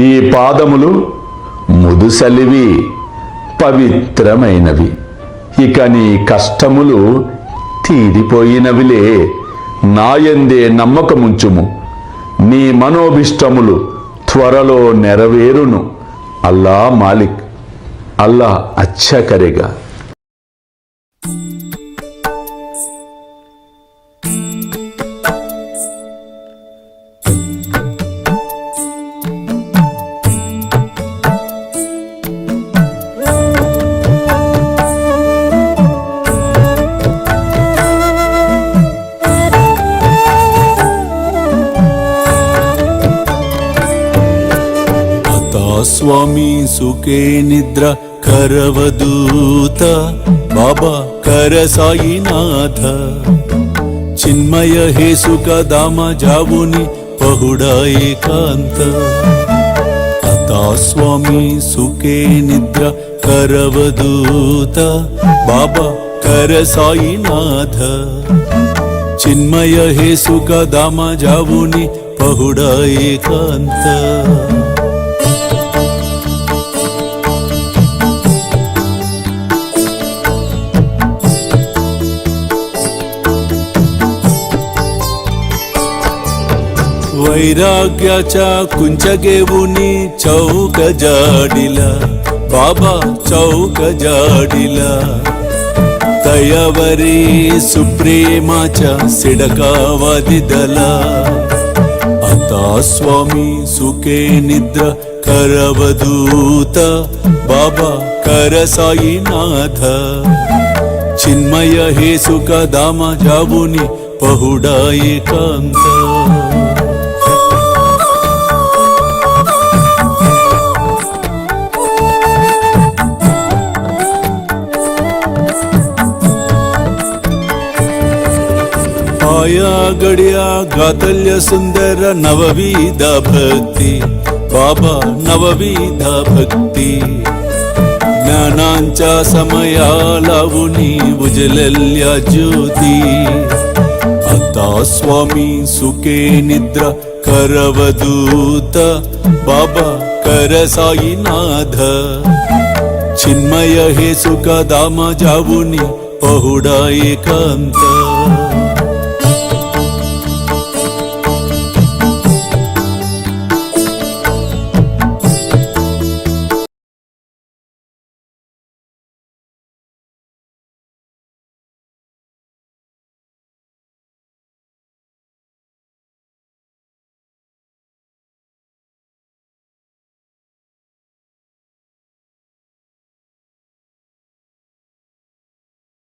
ఈ పాదములు ముదుసలివి, పవిత్రమైనవి. ఇక నీ కష్టములు తీరిపోయినవిలే. నాయందే నమ్మకముంచుము, నీ మనోభిష్టములు త్వరలో నెరవేరును. అల్లా మాలిక్, అల్లా అచ్చా కరేగా. స్వామి సుఖే నిద్ర కరవదూత బాబా కర సాయినాథ చిన్మయ హే సుఖ దామ జావుని పహుడా ఏకాంత అతా స్వామి సుఖే నిద్ర కరవదూత బాబా కర సాయినాథ చిన్మయ హే సుఖ దామ జావుని పహుడా ఏకాంత वैराग्याच्या कुंचगेवुनी चौक जाडिला बाबा चौक जाडिला दयावरी सुप्रेमाच्या सिडकावादिदला आता स्वामी सुखे निद्र करवदूत बाबा कर साईनाथ चिन्मय हे सुख दामा जावुनी पहुडा एकांत आया गड्या गातल्य सुंदर नवविध भक्ती बाबा नवविध भक्ती ज्ञानांच्या समया लावुनी उजलल्या ज्योती आता स्वामी सुखे निद्रा करवदूत बाबा कर साईनाथ चिन्मय हे सुख दामा जावुनी पहुडा एकांत